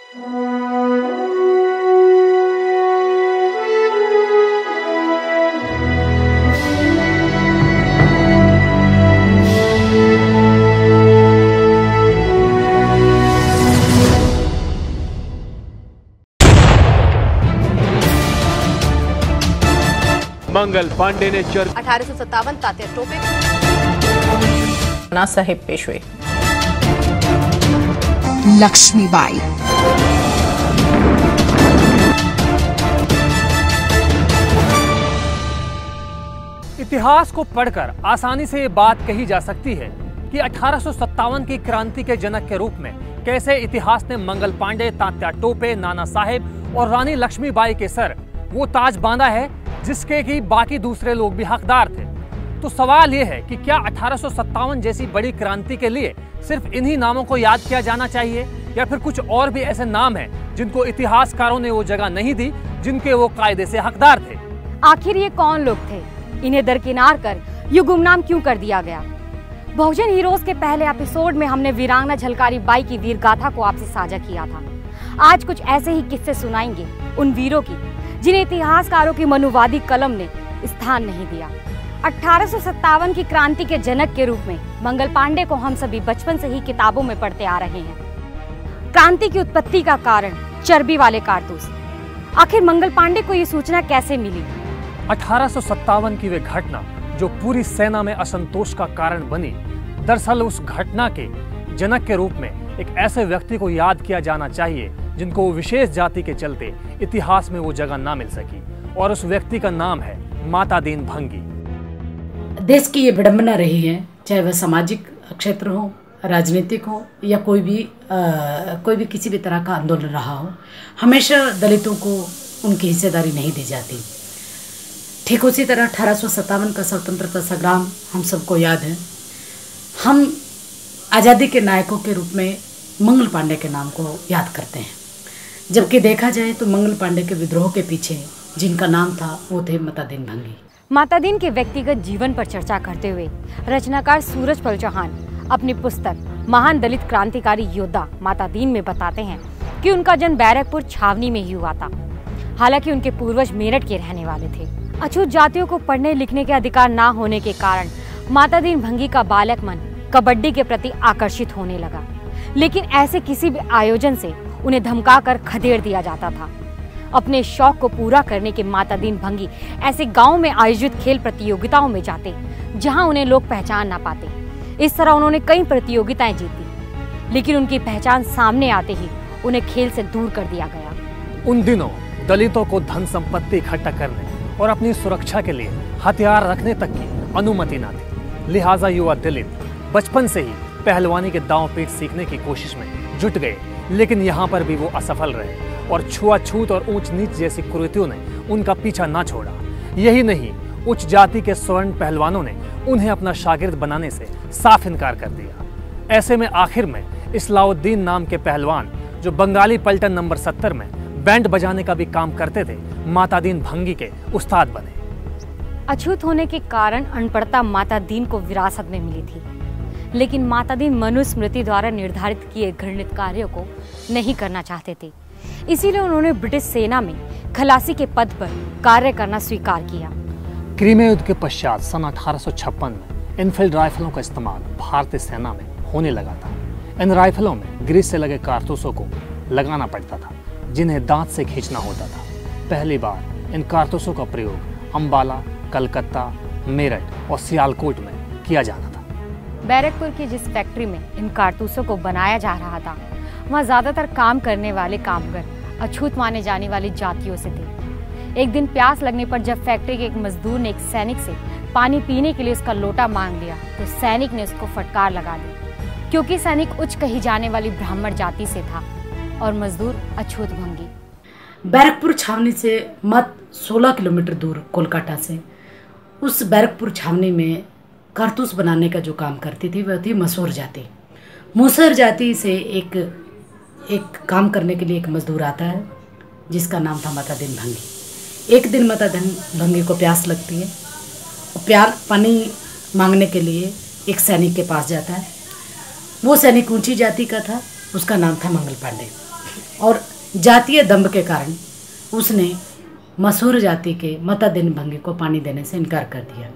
मंगल पांडे ने 1857 तात्या टोपे नाना साहेब पेशवे। लक्ष्मीबाई। इतिहास को पढ़कर आसानी से ये बात कही जा सकती है कि 1857 की क्रांति के जनक के रूप में कैसे इतिहास ने मंगल पांडे, तात्या टोपे, नाना साहेब और रानी लक्ष्मीबाई के सर वो ताज बांधा है जिसके कि बाकी दूसरे लोग भी हकदार थे। तो सवाल ये है कि क्या 1857 जैसी बड़ी क्रांति के लिए सिर्फ इन्हीं नामों को याद किया जाना चाहिए या फिर कुछ और भी ऐसे नाम हैं जिनको इतिहासकारों ने वो जगह नहीं दी जिनके वो कायदे से हकदार थे। आखिर ये कौन लोग थे? इन्हें दरकिनार कर ये गुमनाम क्यों कर दिया गया? बहुजन हीरोज के पहले एपिसोड में हमने वीरांगना झलकारी बाई की वीर गाथा को आपसे साझा किया था। आज कुछ ऐसे ही किस्से सुनाएंगे उन वीरों की जिन्हें इतिहासकारों की मनुवादी कलम ने स्थान नहीं दिया। 1857 की क्रांति के जनक के रूप में मंगल पांडे को हम सभी बचपन से ही किताबों में पढ़ते आ रहे हैं। क्रांति की उत्पत्ति का कारण चर्बी वाले कारतूस। आखिर मंगल पांडे को ये सूचना कैसे मिली? 1857 की वे घटना जो पूरी सेना में असंतोष का कारण बनी, दरअसल उस घटना के जनक के रूप में एक ऐसे व्यक्ति को याद किया जाना चाहिए जिनको वो विशेष जाति के चलते इतिहास में वो जगह ना मिल सकी, और उस व्यक्ति का नाम है माता दीन भंगी। देश की ये विडंबना रही है, चाहे वह सामाजिक क्षेत्र हो, राजनीतिक हो या कोई भी किसी भी तरह का आंदोलन रहा हो, हमेशा दलितों को उनकी हिस्सेदारी नहीं दी जाती। ठीक उसी तरह 1857 का स्वतंत्रता संग्राम हम सबको याद है। हम आज़ादी के नायकों के रूप में मंगल पांडे के नाम को याद करते हैं, जबकि देखा जाए तो मंगल पांडे के विद्रोह के पीछे जिनका नाम था वो थे माता दीन भंगी। माता दीन के व्यक्तिगत जीवन पर चर्चा करते हुए रचनाकार सूरजपल चौहान अपनी पुस्तक महान दलित क्रांतिकारी योद्धा माता दीन में बताते हैं कि उनका जन्म बैरकपुर छावनी में ही हुआ था। हालांकि उनके पूर्वज मेरठ के रहने वाले थे। अछूत जातियों को पढ़ने लिखने के अधिकार ना होने के कारण माता दीन भंगी का बालक मन कबड्डी के प्रति आकर्षित होने लगा, लेकिन ऐसे किसी भी आयोजन से उन्हें धमकाकर खदेड़ दिया जाता था। अपने शौक को पूरा करने के माता दीन भंगी ऐसे गांव में आयोजित खेल प्रतियोगिताओं में जाते जहां उन्हें लोग पहचान ना पाते। इस तरह उन्होंने कई प्रतियोगिताएं जीती, लेकिन उनकी पहचान सामने आते ही उन्हें खेल से दूर कर दिया गया। उन दिनों दलितों को धन संपत्ति इकट्ठा करने और अपनी सुरक्षा के लिए हथियार रखने तक की अनुमति न थी। लिहाजा युवा दलित बचपन से ही पहलवानी के दांव पेच सीखने की कोशिश में जुट गए, लेकिन यहाँ पर भी वो असफल रहे और छुआछूत और ऊंच नीच जैसी कुरीतियों ने उनका पीछा ना छोड़ा। यही नहीं, उच्च जाति के स्वर्ण पहलवानों ने उन्हें अपना शागिर्द बनाने से साफ इनकार कर दिया। ऐसे में आखिर में इस्लाउद्दीन नाम के पहलवान जो बंगाली पलटन नंबर 70 में बैंड बजाने का भी काम करते थे, माता दीन भंगी के उस्ताद बने। अछूत होने के कारण अनपढ़ता माता दीन को विरासत में मिली थी, लेकिन माता दीन मनुस्मृति द्वारा निर्धारित किए घृणित कार्यों को नहीं करना चाहते थे। इसीलिए उन्होंने ब्रिटिश सेना में खलासी के पद पर कार्य करना स्वीकार किया। क्रीमिया युद्ध के पश्चात सन 1856 में इनफील्ड राइफलों का इस्तेमाल भारतीय सेना में होने लगा था। इन राइफलों में ग्रीस से लगे कारतूसों को लगाना पड़ता था, जिन्हें दांत से खींचना होता था। पहली बार इन कारतूसों का प्रयोग अंबाला, कलकत्ता, मेरठ और सियालकोट में किया जाना था। बैरकपुर की जिस फैक्ट्री में इन कारतूसों को बनाया जा रहा था, वहाँ ज्यादातर काम करने वाले कामगार अछूत माने जाने वाली जातियों से थे। एक दिन प्यास लगने पर जब फैक्ट्री के एक मजदूर ने एक सैनिक से पानी पीने के लिए उसका लोटा मांग लिया, तो सैनिक ने उसको फटकार लगा दी, क्योंकि सैनिक उच्च कही जाने वाली ब्राह्मण जाति से था और मजदूर अछूत भंगी। बैरकपुर छावनी से मत 16 किलोमीटर दूर कोलकाता से उस बैरकपुर छावनी में कारतूस बनाने का जो काम करती थी वह थी मसूर जाति। मूसर जाति से एक काम करने के लिए एक मजदूर आता है जिसका नाम था माता दीन भंगी। एक दिन माता दीन भंगी को प्यास लगती है, पानी मांगने के लिए एक सैनिक के पास जाता है। वो सैनिक ऊंची जाति का था, उसका नाम था मंगल पांडे। और जातीय दंभ के कारण उसने मसूर जाति के मातादीन भंगी को पानी देने से इनकार कर दिया।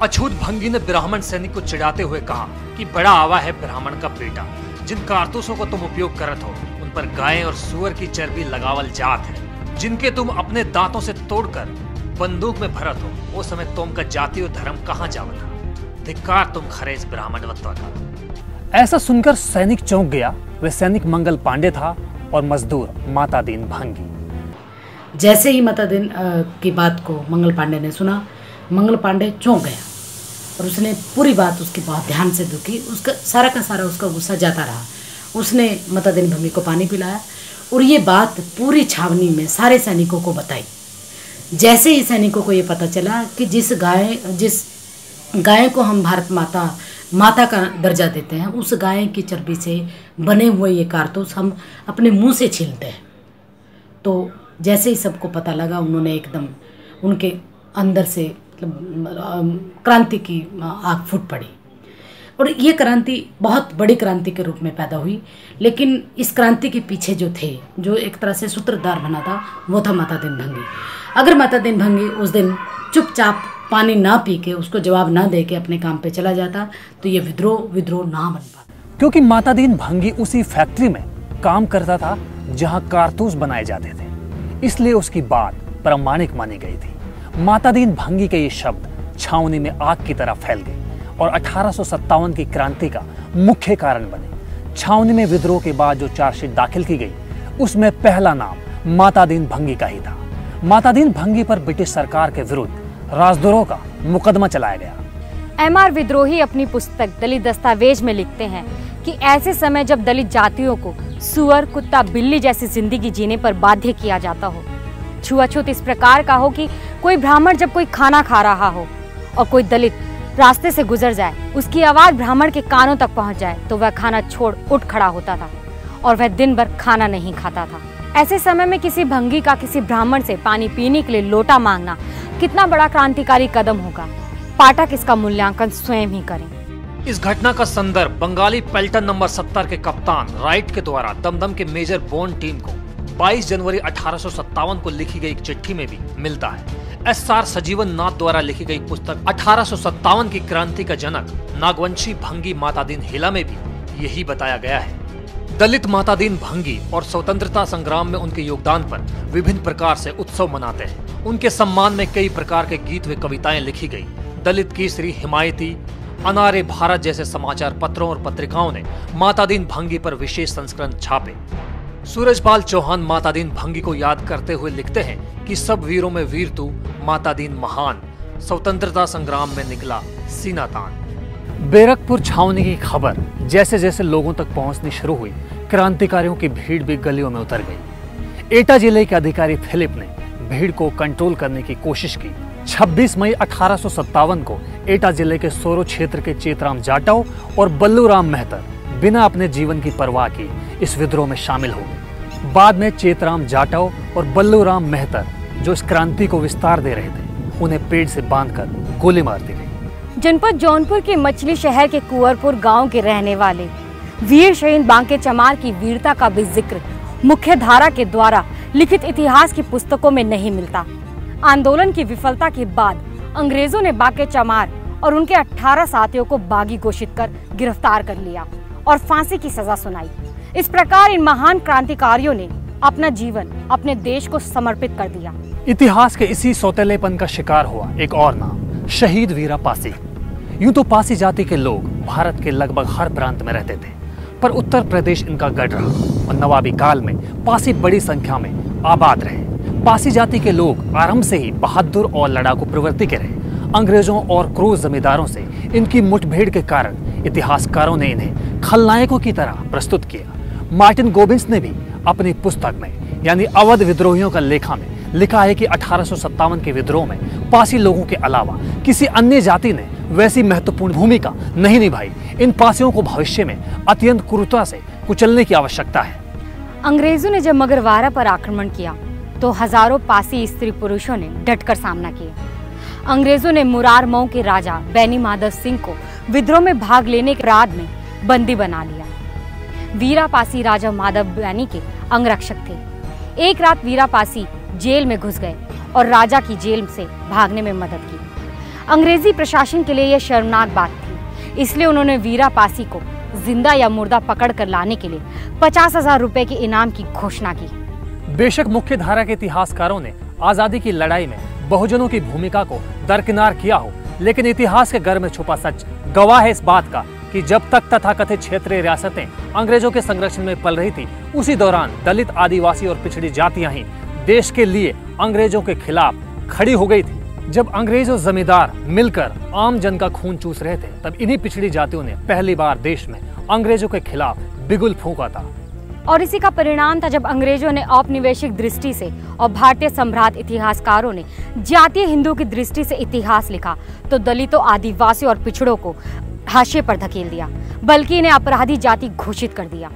अछूत भंगी ने ब्राह्मण सैनिक को चिढ़ाते हुए कहा कि बड़ा आवा है ब्राह्मण का बेटा, जिन कारतूसों को तुम उपयोग करत हो उन पर गाय और सुअर की चर्बी लगावल जात है, जिनके तुम अपने दांतों से तोड़कर बंदूक में भरत हो, वो समय तुम का जाति और धर्म कहाँ जावला, धिक्कार तुम खरे इस ब्राह्मणवत्व का। ऐसा सुनकर सैनिक चौंक गया। वह सैनिक मंगल पांडे था और मजदूर मातादीन भंगी। जैसे ही मातादीन की बात को मंगल पांडे ने सुना, मंगल पांडे चौंक गया और उसने पूरी बात उसकी बहुत ध्यान से दुखी, उसका सारा का सारा उसका गुस्सा जाता रहा। उसने मातादीन भंगी को पानी पिलाया और ये बात पूरी छावनी में सारे सैनिकों को बताई। जैसे ही सैनिकों को ये पता चला कि जिस गाय को हम भारत माता का दर्जा देते हैं, उस गाय की चर्बी से बने हुए ये कारतूस हम अपने मुंह से छीलते हैं, तो जैसे ही सबको पता लगा, उन्होंने एकदम उनके अंदर से क्रांति की आग फूट पड़ी और ये क्रांति बहुत बड़ी क्रांति के रूप में पैदा हुई। लेकिन इस क्रांति के पीछे जो थे, जो एक तरह से सूत्रधार बना था, वो था मातादीन भंगी। अगर मातादीन भंगी उस दिन चुपचाप पानी ना पी के, उसको जवाब ना दे के अपने काम पे चला जाता, तो ये विद्रोह ना बन पाता। क्योंकि मातादीन भंगी उसी फैक्ट्री में काम करता था जहां कारतूस बनाए जाते थे, इसलिए उसकी बात प्रामाणिक मानी गई थी। मातादीन भंगी के ये शब्द छावनी में आग की तरह फैल गए और 1857 की क्रांति का मुख्य कारण बने। छावनी में विद्रोह के बाद जो चार्जशीट दाखिल की गई, उसमें पहला नाम मातादीन भंगी का ही था। मातादीन भंगी पर ब्रिटिश सरकार के विरुद्ध राजद्रोह का मुकदमा चलाया गया। एमआर विद्रोही अपनी पुस्तक दलित दस्तावेज में लिखते हैं कि ऐसे समय जब दलित जातियों को सुअर, कुत्ता, बिल्ली जैसी जिंदगी जीने पर बाध्य किया जाता हो, छुआछूत इस प्रकार का हो कि कोई ब्राह्मण जब कोई खाना खा रहा हो और कोई दलित रास्ते से गुजर जाए, उसकी आवाज ब्राह्मण के कानों तक पहुंच जाए, तो वह खाना छोड़ उठ खड़ा होता था और वह दिन भर खाना नहीं खाता था। ऐसे समय में किसी भंगी का किसी ब्राह्मण से पानी पीने के लिए लोटा मांगना कितना बड़ा क्रांतिकारी कदम होगा। पाठक इसका मूल्यांकन स्वयं ही करें। इस घटना का संदर्भ बंगाली पेल्टन नंबर 70 के कप्तान राइट के द्वारा दमदम के मेजर बॉन्ड टीम को 22 जनवरी 1857 को लिखी गई एक चिट्ठी में भी मिलता है। एस.आर. सजीवन नाथ द्वारा लिखी गई पुस्तक 1857 की क्रांति का जनक नागवंशी भंगी मातादीन हिला में भी यही बताया गया है। दलित मातादीन भंगी और स्वतंत्रता संग्राम में उनके योगदान पर विभिन्न प्रकार से उत्सव मनाते हैं। उनके सम्मान में कई प्रकार के गीत व कविताएं लिखी गई। दलित केसरी, हिमायती, अनारे भारत जैसे समाचार पत्रों और पत्रिकाओं ने मातादीन भंगी पर विशेष संस्करण छापे। सूरजपाल चौहान मातादीन भंगी को याद करते हुए लिखते हैं कि सब वीरों में वीर तू, मातादीन महान, स्वतंत्रता संग्राम में निकला सीना तान। बैरकपुर छावनी की खबर जैसे जैसे लोगों तक पहुंचनी शुरू हुई, क्रांतिकारियों की भीड़ भी गलियों में उतर गई। एटा जिले के अधिकारी फिलिप ने भीड़ को कंट्रोल करने की कोशिश की। 26 मई 1857 को एटा जिले के सोरो क्षेत्र के चेतराम जाटव और बल्लूराम मेहतर बिना अपने जीवन की परवाह की इस विद्रोह में शामिल हो गए। बाद में चेतराम जाटव और बल्लूराम मेहतर, जो इस क्रांति को विस्तार दे रहे थे, उन्हें पेड़ से बांधकर गोली मार दी गई। जनपद जौनपुर के मछली शहर के कुंवरपुर गांव के रहने वाले वीर शहीद बांके चमार की वीरता का भी जिक्र मुख्य धारा के द्वारा लिखित इतिहास की पुस्तकों में नहीं मिलता। आंदोलन की विफलता के बाद अंग्रेजों ने बांके चमार और उनके 18 साथियों को बागी घोषित कर गिरफ्तार कर लिया और फांसी की सजा सुनाई। इस प्रकार इन महान क्रांतिकारियों ने अपना जीवन अपने देश को समर्पित कर दिया। इतिहास के इसी सौतेलेपन का शिकार हुआ एक और नाम, शहीद वीरा पासी। यूं तो पासी जाति के लोग भारत के लगभग हर प्रांत में रहते थे, पर उत्तर प्रदेश इनका गढ़ रहा और नवाबी काल में पासी बड़ी संख्या में आबाद रहे। पासी जाति के लोग आरंभ से ही बहादुर और लड़ाकू प्रवृत्ति के रहे। अंग्रेजों और क्रूर जमींदारों से इनकी मुठभेड़ के कारण इतिहासकारों ने इन्हें खलनायकों की तरह प्रस्तुत किया। मार्टिन गोबिंस ने भी अपनी पुस्तक में यानी अवध विद्रोहियों का लेखा में लिखा है कि 1857 के विद्रोह में पासी लोगों के अलावा किसी अन्य जाति ने वैसी महत्वपूर्ण भूमिका नहीं निभाई। इन पासियों को भविष्य में अत्यंत क्रूरता से कुचलने की आवश्यकता है। अंग्रेजों ने जब मगरवाड़ा पर आक्रमण किया तो हजारों पासी स्त्री पुरुषों ने डटकर सामना किया। अंग्रेजों ने मुरार मऊ के राजा बैनी माधव सिंह को विद्रोह में भाग लेने के अपराध में बंदी बना लिया। वीरापासी राजा माधव बैनी के अंगरक्षक थे। एक रात वीरापासी जेल में घुस गए और राजा की जेल से भागने में मदद की। अंग्रेजी प्रशासन के लिए यह शर्मनाक बात थी, इसलिए उन्होंने वीरापासी को जिंदा या मुर्दा पकड़ कर लाने के लिए 50,000 रुपए के इनाम की घोषणा की। बेशक मुख्य धारा के इतिहासकारों ने आजादी की लड़ाई में बहुजनों की भूमिका को दरकिनार किया हो, लेकिन इतिहास के घर में छुपा सच गवाह है इस बात का कि जब तक तथाकथित क्षेत्रीय रियासतें अंग्रेजों के संरक्षण में पल रही थी, उसी दौरान दलित, आदिवासी और पिछड़ी जातियां ही देश के लिए अंग्रेजों के खिलाफ खड़ी हो गई थी। जब अंग्रेज और जमींदार मिलकर आम जन का खून चूस रहे थे, तब इन्हीं पिछड़ी जातियों ने पहली बार देश में अंग्रेजों के खिलाफ बिगुल फूंका था। और इसी का परिणाम था जब अंग्रेजों ने औपनिवेशिक दृष्टि से और भारतीय सम्राट इतिहासकारों ने जातीय हिंदू की दृष्टि से इतिहास लिखा, तो दलितों, आदिवासियों और पिछड़ों को हाशिए पर धकेल दिया, बल्कि इन्हें अपराधी जाति घोषित कर दिया।